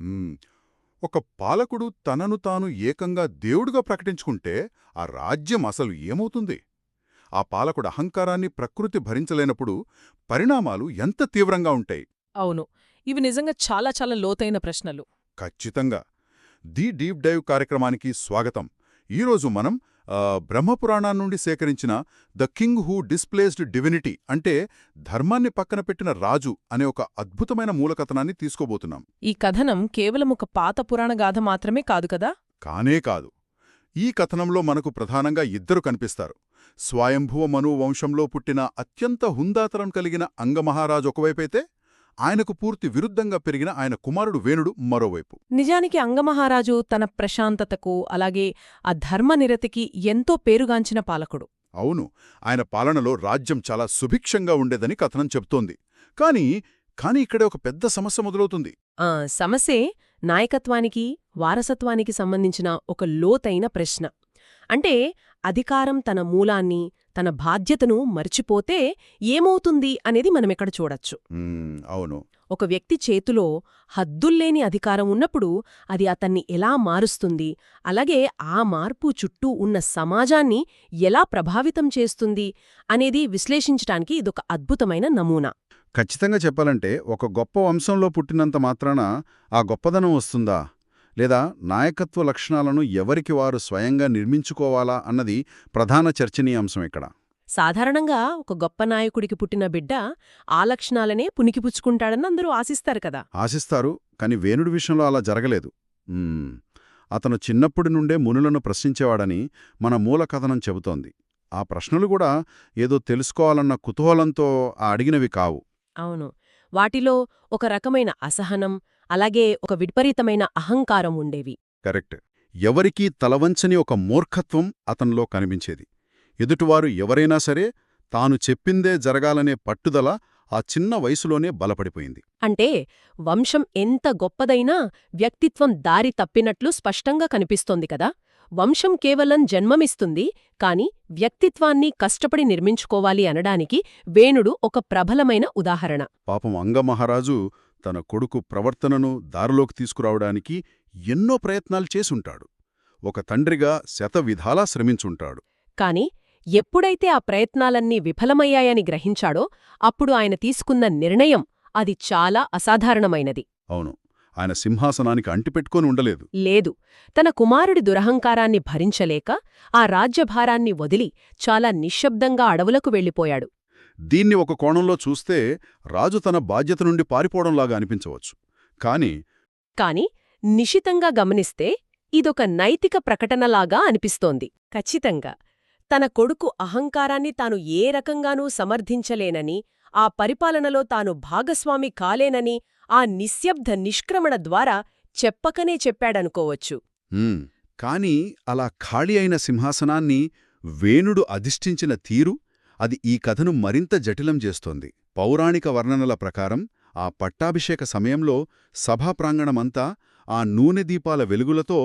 మ్మ్. ఒక పాలకుడు తనను తాను ఏకంగా దేవుడుగా ప్రకటించుకుంటే ఆ రాజ్యం అసలు ఏమవుతుంది? ఆ పాలకుడు అహంకారాన్ని ప్రకృతి భరించలేనప్పుడు పరిణామాలు ఎంత తీవ్రంగా ఉంటాయి? అవును. ఇవి నిజంగా చాలా చాలా లోతైన ప్రశ్నలు. ఖచ్చితంగా. ది డీప్ డైవ్ కార్యక్రమానికి స్వాగతం. ఈరోజు మనం బ్రహ్మపురాణం నుండి సేకరించిన the king who displaced divinity అంటే ధర్మాన్ని పక్కన పెట్టిన రాజు అనే ఒక అద్భుతమైన మూలకథనాన్ని తీసుకోబోతున్నాం. ఈ కథనం కేవలం ఒక పాత పురాణ గాథ మాత్రమే కాదు కదా. కానే కాదు. ఈ కథనంలో మనకు ప్రధానంగా ఇద్దరు కనిపిస్తారు. స్వయంభువ మను వంశంలో పుట్టిన అత్యంత హుందాతనం కలిగిన అంగమహారాజు ఒకవైపైతే, ఆయనకు పూర్తి విరుద్ధంగా పెరిగిన ఆయన కుమారుడు వేణుడు మరోవైపు. నిజానికి అంగమహారాజు తన ప్రశాంతతకు అలాగే ఆ ధర్మనిరతికి ఎంతో పేరుగాంచిన పాలకుడు. అవును, ఆయన పాలనలో రాజ్యం చాలా సుభిక్షంగా ఉండేదని కథనం చెప్తోంది. కానీ ఇక్కడే ఒక పెద్ద సమస్య మొదలవుతుంది. ఆ సమస్యే నాయకత్వానికి, వారసత్వానికి సంబంధించిన ఒక లోతైన ప్రశ్న. అంటే అధికారం తన మూలాన్ని, తన బాధ్యతను మర్చిపోతే ఏమవుతుంది అనేది మనమిక్కడ చూడొచ్చు. అవును. ఒక వ్యక్తి చేతిలో హద్దుల్లేని అధికారం ఉన్నప్పుడు అది అతన్ని ఎలా మారుస్తుంది, అలాగే ఆ మార్పు చుట్టూ ఉన్న సమాజాన్ని ఎలా ప్రభావితం చేస్తుంది అనేది విశ్లేషించటానికి ఇదొక అద్భుతమైన నమూనా. ఖచ్చితంగా చెప్పాలంటే, ఒక గొప్ప వంశంలో పుట్టినంత మాత్రాన ఆ గొప్పదనం వస్తుందా? లేదా నాయకత్వ లక్షణాలను ఎవరికి వారు స్వయంగా నిర్మించుకోవాలా అన్నది ప్రధాన చర్చనీయాంశం ఇక్కడ. సాధారణంగా ఒక గొప్ప నాయకుడికి పుట్టిన బిడ్డ ఆ లక్షణాలనే పుణికిపుచ్చుకుంటాడని అందరూ ఆశిస్తారు కదా. ఆశిస్తారు, కాని వేణుడి విషయంలో అలా జరగలేదు. అతను చిన్నప్పటి నుండే మునులను ప్రశ్నించేవాడని మన మూల కథనం చెబుతోంది. ఆ ప్రశ్నలు కూడా ఏదో తెలుసుకోవాలన్న కుతూహలంతో అడిగినవి కావు. అవును, వాటిలో ఒక రకమైన అసహనం, అలాగే ఒక విపరీతమైన అహంకారం ఉండేవి. కరెక్ట్. ఎవరికీ తలవంచని ఒక మూర్ఖత్వం అతనిలో కనిపించేది. ఎదుటివారు ఎవరైనా సరే తాను చెప్పిందే జరగాలనే పట్టుదల ఆ చిన్న వయసులోనే బలపడిపోయింది. అంటే వంశం ఎంత గొప్పదైనా వ్యక్తిత్వం దారి తప్పినట్లు స్పష్టంగా కనిపిస్తోంది కదా. వంశం కేవలం జన్మమిస్తుంది, కాని వ్యక్తిత్వాన్ని కష్టపడి నిర్మించుకోవాలి అనడానికి వేణుడు ఒక ప్రబలమైన ఉదాహరణ. పాపం అంగమహారాజు తన కొడుకు ప్రవర్తనను దారిలోకి తీసుకురావడానికి ఎన్నో ప్రయత్నాలు చేసుంటాడు. ఒక తండ్రిగా శతవిధాలా శ్రమించుంటాడు. కాని ఎప్పుడైతే ఆ ప్రయత్నాలన్నీ విఫలమయ్యాయని గ్రహించాడో అప్పుడు ఆయన తీసుకున్న నిర్ణయం అది చాలా అసాధారణమైనది. అవును, ఆయన సింహాసనానికి అంటిపెట్టుకొని ఉండలేదు. లేదు, తన కుమారుడి దురహంకారాన్ని భరించలేక ఆ రాజ్యభారాన్ని వదిలి చాలా నిశ్శబ్దంగా అడవులకు వెళ్ళిపోయాడు. దీన్ని ఒక కోణంలో చూస్తే రాజు తన బాధ్యత నుండి పారిపోవడంలాగా అనిపించవచ్చు. కాని నిశితంగా గమనిస్తే ఇదొక నైతిక ప్రకటనలాగా అనిపిస్తోంది. ఖచ్చితంగా తన కొడుకు అహంకారాన్ని తాను ఏ రకంగానూ సమర్థించలేనని, ఆ పరిపాలనలో తాను భాగస్వామి కాలేనని ఆ నిశ్శబ్ద నిష్క్రమణ ద్వారా చెప్పకనే చెప్పాడనుకోవచ్చు. కాని అలా ఖాళీ అయిన సింహాసనాన్ని వేణుడు అధిష్ఠించిన తీరు, అది ఈ కథను మరింత జటిలం చేస్తోంది. పౌరాణిక వర్ణనల ప్రకారం ఆ పట్టాభిషేక సమయంలో సభాప్రాంగణమంతా ఆ నూనె దీపాల వెలుగులతో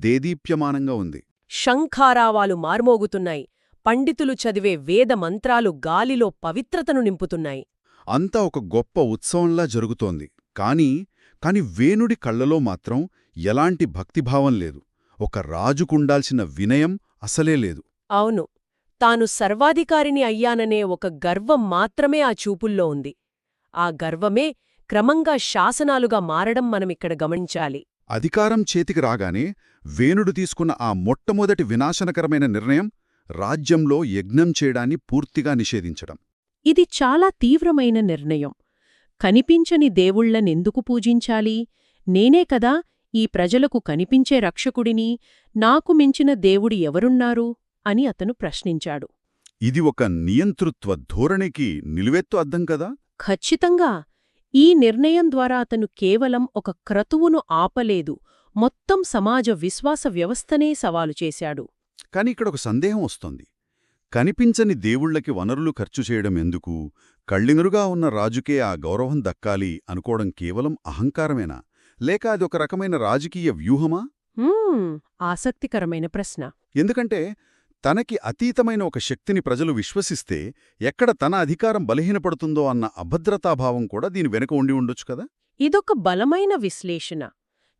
దేదీప్యమానంగా ఉంది. శంఖారావాలు మార్మోగుతున్నాయి, పండితులు చదివే వేద మంత్రాలు గాలిలో పవిత్రతను నింపుతున్నాయి. అంతా ఒక గొప్ప ఉత్సవంలా జరుగుతోంది. కాని వేణుడి కళ్లలో మాత్రం ఎలాంటి భక్తిభావం లేదు. ఒక రాజుకుండాల్సిన వినయం అసలే లేదు. అవును, తాను సర్వాధికారిని అయ్యాననే ఒక గర్వం మాత్రమే ఆ చూపుల్లో ఉంది. ఆ గర్వమే క్రమంగా శాసనాలుగా మారడం మనమిక్కడ గమనించాలి. అధికారం చేతికి రాగానే వేణుడు తీసుకున్న ఆ మొట్టమొదటి వినాశనకరమైన నిర్ణయం రాజ్యంలో యజ్ఞం చేయడాన్ని పూర్తిగా నిషేధించడం. ఇది చాలా తీవ్రమైన నిర్ణయం. కనిపించని దేవుళ్లనెందుకు పూజించాలి? నేనే కదా ఈ ప్రజలకు కనిపించే రక్షకుడిని, నాకు మించిన దేవుడి ఎవరున్నారు అని అతను ప్రశ్నించాడు. ఇది ఒక నియంతృత్వ ధోరణికి నిలువెత్తు అద్దం కదా. ఖచ్చితంగా. ఈ నిర్ణయం ద్వారా అతను కేవలం ఒక క్రతువును ఆపలేదు, మొత్తం సమాజ విశ్వాస వ్యవస్థనే సవాలు చేశాడు. కాని ఇక్కడొక సందేహం వస్తోంది. కనిపించని దేవుళ్లకి వనరులు ఖర్చు చేయడం ఎందుకు? కళ్ళినురుగా ఉన్న రాజుకే ఆ గౌరవం దక్కాలి అనుకోవడం కేవలం అహంకారమేనా? లేక అది ఒక రకమైన రాజకీయ వ్యూహమా? ఆసక్తికరమైన ప్రశ్న. ఎందుకంటే తనకి అతీతమైన ఒక శక్తిని ప్రజలు విశ్వసిస్తే ఎక్కడ తన అధికారం బలహీనపడుతుందో అన్న అభద్రతాభావం కూడా దీని వెనుక ఉండి ఉండొచ్చు కదా. ఇదొక బలమైన విశ్లేషణ.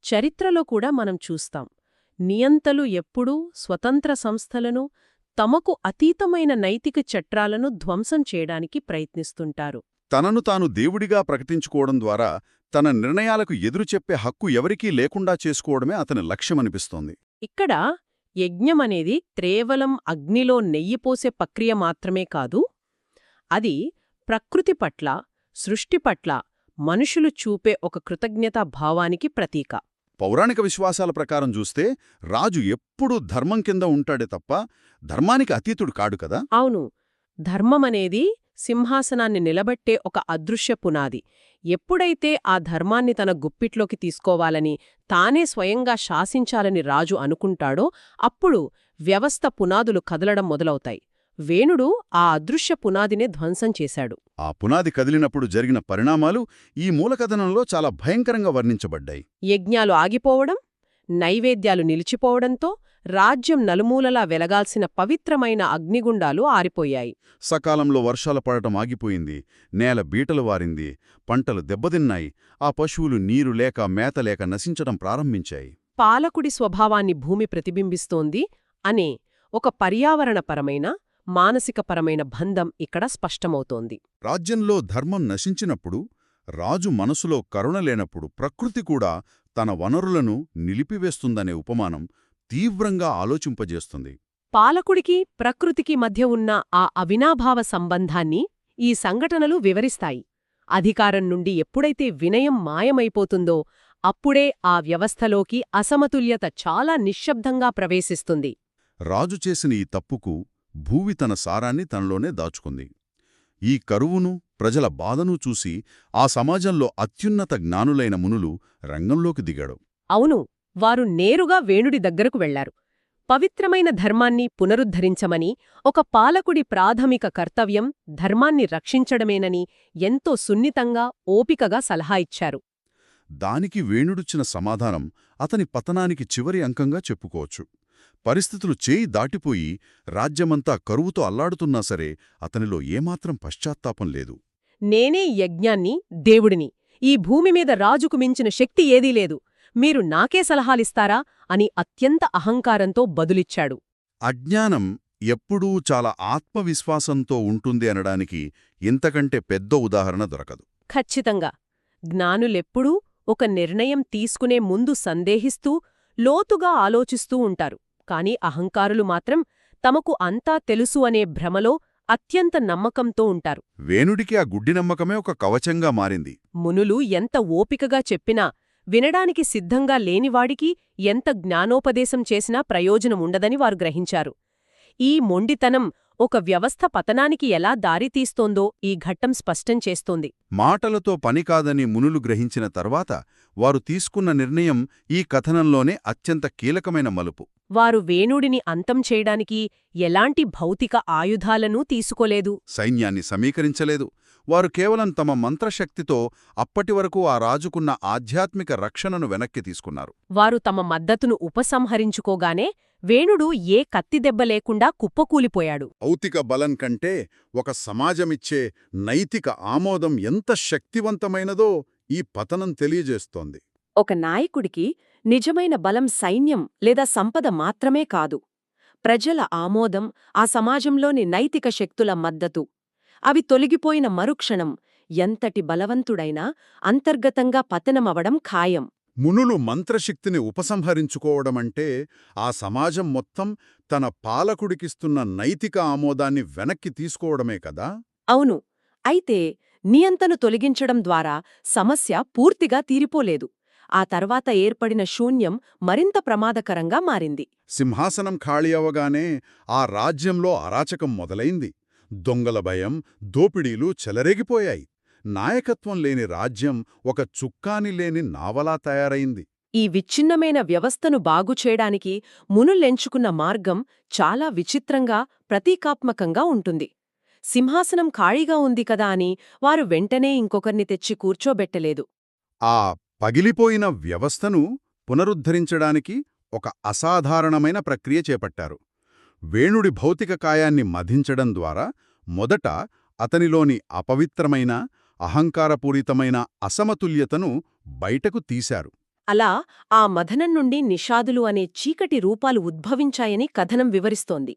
చరిత్రలో కూడా మనం చూస్తాం. నియంతలు ఎప్పుడూ స్వతంత్ర సంస్థలను, తమకు అతీతమైన నైతిక చట్టాలను ధ్వంసం చేయడానికి ప్రయత్నిస్తుంటారు. తనను తాను దేవుడిగా ప్రకటించుకోవడం ద్వారా తన నిర్ణయాలకు ఎదురుచెప్పే హక్కు ఎవరికీ లేకుండా చేసుకోవడమే అతని లక్ష్యమనిపిస్తోంది. ఇక్కడ యజ్ఞమనేది కేవలం అగ్నిలో నెయ్యి పోసే ప్రక్రియ మాత్రమే కాదు, అది ప్రకృతి పట్ల, సృష్టి పట్ల మనుషులు చూపే ఒక కృతజ్ఞతా భావానికి ప్రతీక. పౌరాణిక విశ్వాసాల ప్రకారం చూస్తే రాజు ఎప్పుడూ ధర్మం కింద ఉంటాడే తప్ప ధర్మానికి అతీతుడు కాడు కదా. అవును, ధర్మమనేది సింహాసనాన్ని నిలబెట్టే ఒక అదృశ్య పునాది. ఎప్పుడైతే ఆ ధర్మాన్ని తన గుప్పిట్లోకి తీసుకోవాలని, తానే స్వయంగా శాసించాలని రాజు అనుకుంటాడో అప్పుడు వ్యవస్థ పునాదులు కదలడం మొదలవుతాయి. వేణుడు ఆ అదృశ్య పునాదినే ధ్వంసం చేశాడు. ఆ పునాది కదిలినప్పుడు జరిగిన పరిణామాలు ఈ మూలకథనంలో చాలా భయంకరంగా వర్ణించబడ్డాయి. యజ్ఞాలు ఆగిపోవడం, నైవేద్యాలు నిలిచిపోవడంతో రాజ్యం నలుమూలలా వెలగాల్సిన పవిత్రమైన అగ్నిగుండాలు ఆరిపోయాయి. సకాలంలో వర్షాలు పడటం ఆగిపోయింది, నేల బీటలు వారింది, పంటలు దెబ్బతిన్నాయి, ఆ పశువులు నీరు లేక మేత లేక నశించడం ప్రారంభించాయి. పాలకుడి స్వభావాన్ని భూమి ప్రతిబింబిస్తోంది అనే ఒక పర్యావరణపరమైన, మానసికపరమైన బంధం ఇక్కడ స్పష్టమవుతోంది. రాజ్యంలో ధర్మం నశించినప్పుడు, రాజు మనసులో కరుణ లేనప్పుడు ప్రకృతి కూడా తన వనరులను నిలిపివేస్తుందనే ఉపమానం తీవ్రంగా ఆలోచింపజేస్తుంది. పాలకుడికి, ప్రకృతికి మధ్య ఉన్న ఆ అవినాభావ సంబంధాన్ని ఈ సంఘటనలు వివరిస్తాయి. అధికారం నుండి ఎప్పుడైతే వినయం మాయమైపోతుందో అప్పుడే ఆ వ్యవస్థలోకి అసమతుల్యత చాలా నిశ్శబ్దంగా ప్రవేశిస్తుంది. రాజు చేసిన ఈ తప్పుకు భూమి తన సారాన్ని తనలోనే దాచుకుంది. ఈ కరువును, ప్రజల బాధను చూసి ఆ సమాజంలో అత్యున్నత జ్ఞానులైన మునులు రంగంలోకి దిగాడు. అవును, వారు నేరుగా వేణుడి దగ్గరకు వెళ్లారు. పవిత్రమైన ధర్మాన్ని పునరుద్ధరించమని, ఒక పాలకుడి ప్రాథమిక కర్తవ్యం ధర్మాన్ని రక్షించడమేనని ఎంతో సున్నితంగా, ఓపికగా సలహా ఇచ్చారు. దానికి వేణుడిచ్చిన సమాధానం అతని పతనానికి చివరి అంకంగా చెప్పుకోవచ్చు. పరిస్థితులు చేయి దాటిపోయి రాజ్యమంతా కరువుతో అల్లాడుతున్నా సరే అతనిలో ఏమాత్రం పశ్చాత్తాపం లేదు. నేనే యజ్ఞాన్ని, దేవుడిని, ఈ భూమిమీద రాజుకు మించిన శక్తి ఏదీ లేదు, మీరు నాకే సలహాలిస్తారా అని అత్యంత అహంకారంతో బదులిచ్చాడు. అజ్ఞానం ఎప్పుడూ చాలా ఆత్మవిశ్వాసంతో ఉంటుంది అనడానికి ఇంతకంటే పెద్ద ఉదాహరణ దొరకదు. ఖచ్చితంగా. జ్ఞానులెప్పుడూ ఒక నిర్ణయం తీసుకునే ముందు సందేహిస్తూ, లోతుగా ఆలోచిస్తూ ఉంటారు. కాని అహంకారులు మాత్రం తమకు అంతా తెలుసు అనే భ్రమలో అత్యంత నమ్మకంతో ఉంటారు. వేణుడికి ఆ గుడ్డి నమ్మకమే ఒక కవచంగా మారింది. మునులు ఎంత ఓపికగా చెప్పినా, వినడానికి సిద్ధంగా లేనివాడికి ఎంత జ్ఞానోపదేశం చేసినా ప్రయోజనముండదని వారు గ్రహించారు. ఈ మొండితనం ఒక వ్యవస్థ పతనానికి ఎలా దారితీస్తోందో ఈ ఘట్టం స్పష్టం చేస్తోంది. మాటలతో పని కాదని మునులు గ్రహించిన తర్వాత వారు తీసుకున్న నిర్ణయం ఈ కథనంలోనే అత్యంత కీలకమైన మలుపు. వారు వేణుడిని అంతం చేయడానికి ఎలాంటి భౌతిక ఆయుధాలనూ తీసుకోలేదు. సైన్యాన్ని సమీకరించలేదు. వారు కేవలం తమ మంత్రశక్తితో అప్పటివరకు ఆ రాజుకున్న ఆధ్యాత్మిక రక్షణను వెనక్కి తీసుకున్నారు. వారు తమ మద్దతును ఉపసంహరించుకోగానే వేణుడు ఏ కత్తిదెబ్బ లేకుండా కుప్పకూలిపోయాడు. భౌతిక బలం కంటే ఒక సమాజమిచ్చే నైతిక ఆమోదం ఎంత శక్తివంతమైనదో ఈ పతనం తెలియజేస్తోంది. ఒక నాయకుడికి నిజమైన బలం సైన్యం లేదా సంపద మాత్రమే కాదు, ప్రజల ఆమోదం, ఆ సమాజంలోని నైతిక శక్తుల మద్దతు. అవి తొలగిపోయిన మరుక్షణం ఎంతటి బలవంతుడైనా అంతర్గతంగా పతనమవడం ఖాయం. మునులు మంత్రశక్తిని ఉపసంహరించుకోవడమంటే ఆ సమాజం మొత్తం తన పాలకుడికిస్తున్న నైతిక ఆమోదాన్ని వెనక్కి తీసుకోవడమే కదా. అవును, అయితే నియంతను తొలగించడం ద్వారా సమస్య పూర్తిగా తీరిపోలేదు. ఆ తర్వాత ఏర్పడిన శూన్యం మరింత ప్రమాదకరంగా మారింది. సింహాసనం ఖాళీ అవగానే ఆ రాజ్యంలో అరాచకం మొదలైంది. దొంగల భయం, దోపిడీలు చెలరేగిపోయాయి. నాయకత్వం లేని రాజ్యం ఒక చుక్కాని లేని నావలా తయారైంది. ఈ విచ్ఛిన్నమైన వ్యవస్థను బాగుచేయడానికి మునులెంచుకున్న మార్గం చాలా విచిత్రంగా, ప్రతీకాత్మకంగా ఉంటుంది. సింహాసనం ఖాళీగా ఉంది కదా అని వారు వెంటనే ఇంకొకర్ని తెచ్చి కూర్చోబెట్టలేదు. ఆ పగిలిపోయిన వ్యవస్థను పునరుద్ధరించడానికి ఒక అసాధారణమైన ప్రక్రియ చేపట్టారు. వేణుడి భౌతిక కాయాన్ని మధించడం ద్వారా మొదట అతనిలోని అపవిత్రమైన, అహంకారపూరితమైన అసమతుల్యతను బయటకు తీశారు. అలా ఆ మథనం నుండి నిషాదులు అనే చీకటి రూపాలు ఉద్భవించాయని కథనం వివరిస్తోంది.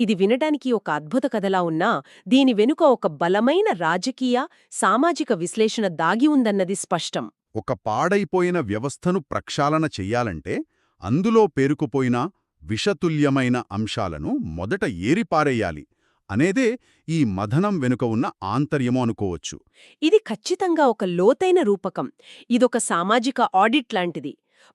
ఇది వినడానికి ఒక అద్భుత కథలా ఉన్నా దీని వెనుక ఒక బలమైన రాజకీయ, సామాజిక విశ్లేషణ దాగి ఉందన్నది స్పష్టం. ఒక పాడైపోయిన వ్యవస్థను ప్రక్షాళన చెయ్యాలంటే అందులో పేరుకుపోయిన విషతుల్యమైన అంశాలను మొదట ఏరిపారేయాలి అనేదే ఈ మథనం వెనుక ఉన్న ఆంతర్యమో అనుకోవచ్చు. ఇది ఖచ్చితంగా ఒక లోతైన రూపకం. ఇదొక సామాజిక ఆడిట్ లాంటిది.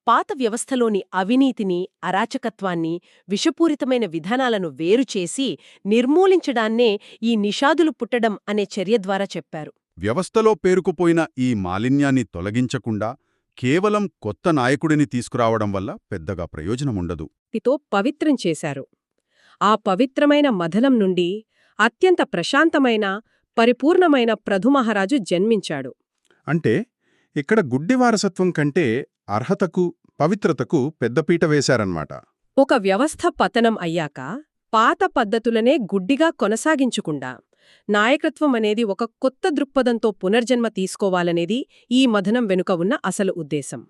పాత వ్యవస్థలోని అవినీతిని, అరాచకత్వాన్ని, విషపూరితమైన విధానాలను వేరుచేసి నిర్మూలించడాన్నే ఈ నిషాదులు పుట్టడం అనే చర్య ద్వారా చెప్పారు. వ్యవస్థలో పేరుకుపోయిన ఈ మాలిన్యాన్ని తొలగించకుండా కేవలం కొత్త నాయకుడిని తీసుకురావడం వల్ల పెద్దగా ప్రయోజనముండదు. తో పవిత్రం చేశారు. ఆ పవిత్రమైన మథనం నుండి అత్యంత ప్రశాంతమైన, పరిపూర్ణమైన పృథుమహారాజు జన్మించాడు. అంటే ఇక్కడ గుడ్డి వారసత్వం కంటే అర్హతకు, పవిత్రతకు పెద్దపీట వేశారన్నమాట. ఒక వ్యవస్థ పతనం అయ్యాక పాత పద్ధతులనే గుడ్డిగా కొనసాగించకుండా నాయకత్వం అనేది ఒక కొత్త దృక్పథంతో పునర్జన్మ తీసుకోవాలనేది ఈ మథనం వెనుక ఉన్న అసలు ఉద్దేశం.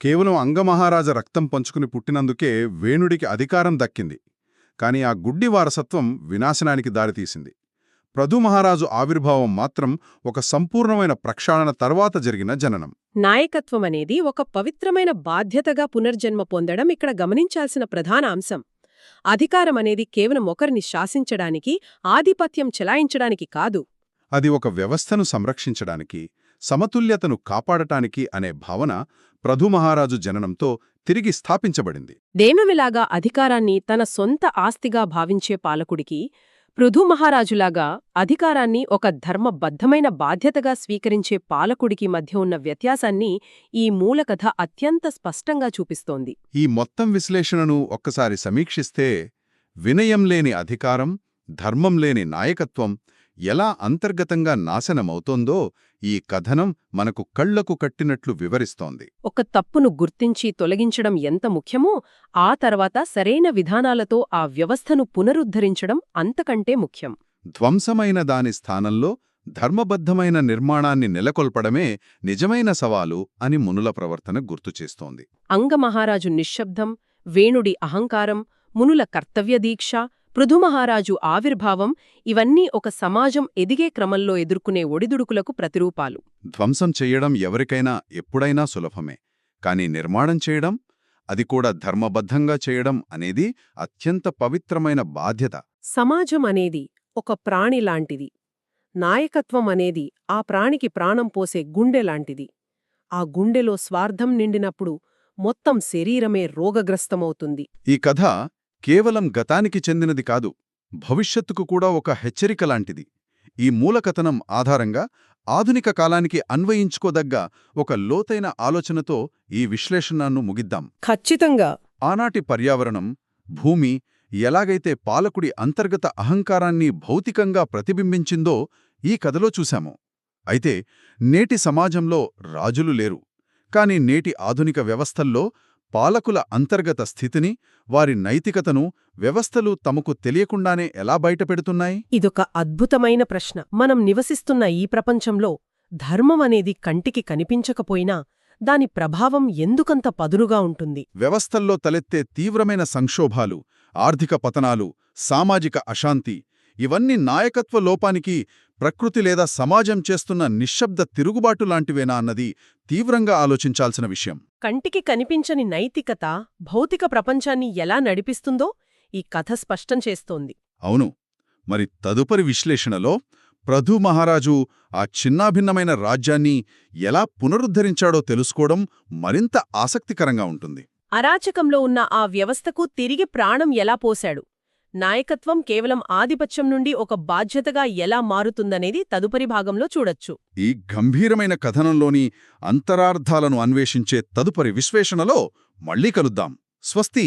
కేవలం అంగమహారాజ రక్తం పంచుకుని పుట్టినందుకే వేణుడికి అధికారం దక్కింది. కాని ఆ గుడ్డి వారసత్వం వినాశనానికి దారితీసింది. పృథుమహారాజు ఆవిర్భావం మాత్రం ఒక సంపూర్ణమైన ప్రక్షాళన తర్వాత జరిగిన జననం. నాయకత్వం అనేది ఒక పవిత్రమైన బాధ్యతగా పునర్జన్మ పొందడం ఇక్కడ గమనించాల్సిన ప్రధాన అంశం. అధికారం అనేది కేవలం ఒకరిని శాసించడానికి, ఆధిపత్యం చెలాయించడానికి కాదు. అది ఒక వ్యవస్థను సంరక్షించడానికి, సమతుల్యతను కాపాడటానికి అనే భావన పృథుమహారాజు జననంతో తిరిగి స్థాపించబడింది. దేమమిలాగా అధికారాన్ని తన సొంత ఆస్తిగా భావించే పాలకుడికి, పృథుమహారాజులాగా అధికారాన్ని ఒక ధర్మబద్ధమైన బాధ్యతగా స్వీకరించే పాలకుడికి మధ్య ఉన్న వ్యత్యాసాన్ని ఈ మూలకథ అత్యంత స్పష్టంగా చూపిస్తోంది. ఈ మొత్తం విశ్లేషణను ఒక్కసారి సమీక్షిస్తే వినయం లేని అధికారం, ధర్మం లేని నాయకత్వం ఎలా అంతర్గతంగా నాశనమవుతోందో ఈ కథనం మనకు కళ్లకు కట్టినట్లు వివరిస్తోంది. ఒక తప్పును గుర్తించి తొలగించడం ఎంత ముఖ్యమో, ఆ తర్వాత సరైన విధానాలతో ఆ వ్యవస్థను పునరుద్ధరించడం అంతకంటే ముఖ్యం. ధ్వంసమైన దాని స్థానంలో ధర్మబద్ధమైన నిర్మాణాన్ని నెలకొల్పడమే నిజమైన సవాలు అని మునుల ప్రవర్తన గుర్తుచేస్తోంది. అంగమహారాజు నిశ్శబ్దం, వేణుడి అహంకారం, మునుల కర్తవ్యదీక్ష, పృథుమహారాజు ఆవిర్భావం ఇవన్నీ ఒక సమాజం ఎదిగే క్రమంలో ఎదుర్కొనే ఒడిదుడుకులకు ప్రతిరూపాలు. ధ్వంసం చెయ్యడం ఎవరికైనా ఎప్పుడైనా సులభమే. కాని నిర్మాణం చేయడం, అది కూడా ధర్మబద్ధంగా చేయడం అనేది అత్యంత పవిత్రమైన బాధ్యత. సమాజం అనేది ఒక ప్రాణి లాంటిది. నాయకత్వం అనేది ఆ ప్రాణికి ప్రాణం పోసే గుండె లాంటిది. ఆ గుండెలో స్వార్థం నిండినప్పుడు మొత్తం శరీరమే రోగగ్రస్తమవుతుంది. ఈ కథ కేవలం గతానికి చెందినది కాదు, భవిష్యత్తుకు కూడా ఒక హెచ్చరిక లాంటిది. ఈ మూలకథనం ఆధారంగా ఆధునిక కాలానికి అన్వయించుకోదగ్గ ఒక లోతైన ఆలోచనతో ఈ విశ్లేషణను ముగిద్దాం. ఖచ్చితంగా ఆనాటి పర్యావరణం, భూమి ఎలాగైతే పాలకుడి అంతర్గత అహంకారాన్ని భౌతికంగా ప్రతిబింబించిందో ఈ కథలో చూశాము. అయితే నేటి సమాజంలో రాజులు లేరు. కాని నేటి ఆధునిక వ్యవస్థల్లో పాలకుల అంతర్గత స్థితిని, వారి నైతికతను వ్యవస్థలు తమకు తెలియకుండానే ఎలా బయటపెడుతున్నాయి? ఇదొక అద్భుతమైన ప్రశ్న. మనం నివసిస్తున్న ఈ ప్రపంచంలో ధర్మం అనేది కంటికి కనిపించకపోయినా దాని ప్రభావం ఎందుకంత పదునుగా ఉంటుంది? వ్యవస్థల్లో తలెత్తే తీవ్రమైన సంక్షోభాలు, ఆర్థిక పతనాలు, సామాజిక అశాంతి ఇవన్నీ నాయకత్వ లోపానికి, ప్రకృతి లేదా సమాజం చేస్తున్న నిశ్శబ్ద తిరుగుబాటు లాంటివేనా అన్నది తీవ్రంగా ఆలోచించాల్సిన విషయం. కంటికి కనిపించని నైతికత భౌతిక ప్రపంచాన్ని ఎలా నడిపిస్తుందో ఈ కథ స్పష్టం చేస్తోంది. అవును. మరి తదుపరి విశ్లేషణలో పృథుమహారాజు ఆ చిన్నాభిన్నమైన రాజ్యాన్ని ఎలా పునరుద్ధరించాడో తెలుసుకోవడం మరింత ఆసక్తికరంగా ఉంటుంది. అరాచకంలో ఉన్న ఆ వ్యవస్థకు తిరిగి ప్రాణం ఎలా పోశాడు, నాయకత్వం కేవలం ఆధిపత్యం నుండి ఒక బాధ్యతగా ఎలా మారుతుందనేది తదుపరి భాగంలో చూడొచ్చు. ఈ గంభీరమైన కథనంలోని అంతరార్థాలను అన్వేషించే తదుపరి విశ్లేషణలో మళ్ళీ కలుద్దాం. స్వస్తి.